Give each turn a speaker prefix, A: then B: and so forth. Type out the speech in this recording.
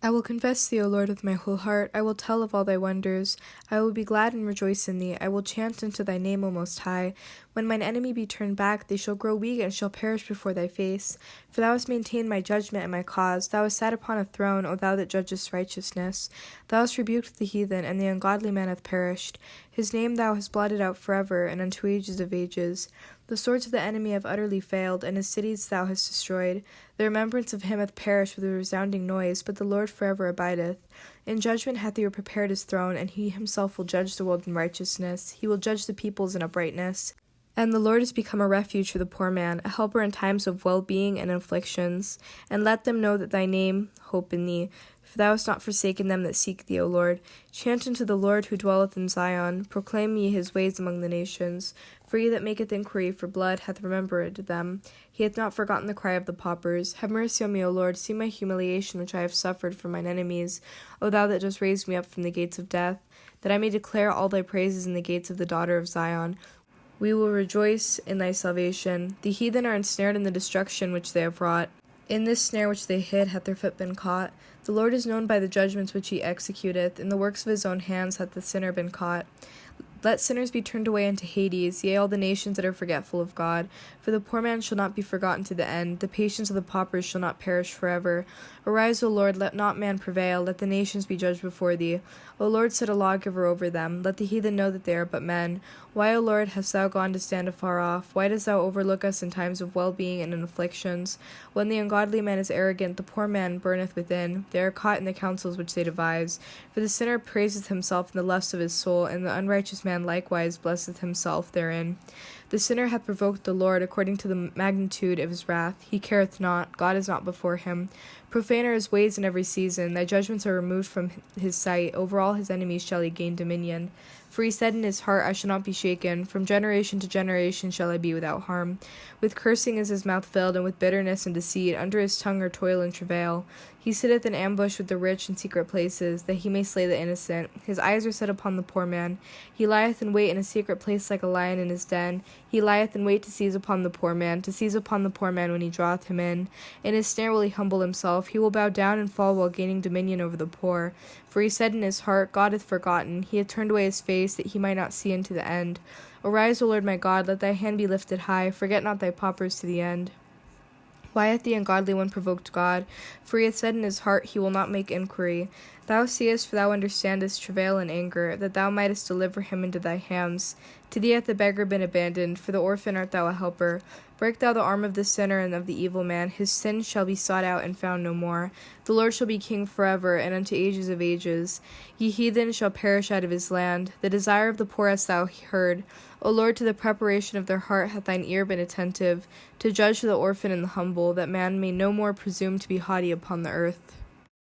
A: I will confess thee, O Lord, with my whole heart. I will tell of all thy wonders. I will be glad and rejoice in thee. I will chant unto thy name, O Most High. When mine enemy be turned back, they shall grow weak and shall perish before thy face. For thou hast maintained my judgment and my cause. Thou hast sat upon a throne, O thou that judgest righteousness. Thou hast rebuked the heathen, and the ungodly man hath perished. His name thou hast blotted out forever, and unto ages of ages. The swords of the enemy have utterly failed, and his cities thou hast destroyed. The remembrance of him hath perished with a resounding noise, but the Lord forever abideth. In judgment hath he prepared his throne, and he himself will judge the world in righteousness. He will judge the peoples in uprightness. And the Lord is become a refuge for the poor man, a helper in times of well-being and afflictions. And let them know that thy name hope in thee. For thou hast not forsaken them that seek thee, O Lord. Chant unto the Lord who dwelleth in Zion. Proclaim ye his ways among the nations. For he that maketh inquiry for blood hath remembered them. He hath not forgotten the cry of the paupers. Have mercy on me, O Lord. See my humiliation which I have suffered from mine enemies. O thou that dost raise me up from the gates of death, that I may declare all thy praises in the gates of the daughter of Zion. We will rejoice in thy salvation. The heathen are ensnared in the destruction which they have wrought. In this snare which they hid hath their foot been caught. The Lord is known by the judgments which he executeth. In the works of his own hands hath the sinner been caught. Let sinners be turned away into Hades, yea, all the nations that are forgetful of God. For the poor man shall not be forgotten to the end. The patience of the paupers shall not perish forever. Arise, O Lord, let not man prevail. Let the nations be judged before thee. O Lord, set a lawgiver over them. Let the heathen know that they are but men. Why, O Lord, hast thou gone to stand afar off? Why dost thou overlook us in times of well-being and in afflictions? When the ungodly man is arrogant, the poor man burneth within. They are caught in the counsels which they devise. For the sinner praiseth himself in the lust of his soul, and the unrighteous man likewise blesseth himself therein. The sinner hath provoked the Lord according to the magnitude of his wrath. He careth not, God is not before him. Profane are his ways in every season. Thy judgments are removed from his sight. Over all his enemies shall he gain dominion. For he said in his heart, I shall not be shaken. From generation to generation shall I be without harm. With cursing is his mouth filled, and with bitterness and deceit. Under his tongue are toil and travail. He sitteth in ambush with the rich in secret places, that he may slay the innocent. His eyes are set upon the poor man. He lieth in wait in a secret place like a lion in his den. He lieth in wait to seize upon the poor man, when he draweth him in. In his snare will he humble himself. He will bow down and fall while gaining dominion over the poor. For he said in his heart, God hath forgotten. He hath turned away his face, that he might not see unto the end. Arise, O Lord my God, let thy hand be lifted high. Forget not thy paupers to the end. Why hath the ungodly one provoked God? For he hath said in his heart, he will not make inquiry. Thou seest, for thou understandest travail and anger, that thou mightest deliver him into thy hands. To thee hath the beggar been abandoned, for the orphan art thou a helper. Break thou the arm of the sinner and of the evil man. His sin shall be sought out and found no more. The Lord shall be king forever, and unto ages of ages. Ye heathen shall perish out of his land. The desire of the poor hast thou heard. O Lord, to the preparation of their heart hath thine ear been attentive, to judge the orphan and the humble, that man may no more presume to be haughty upon the earth.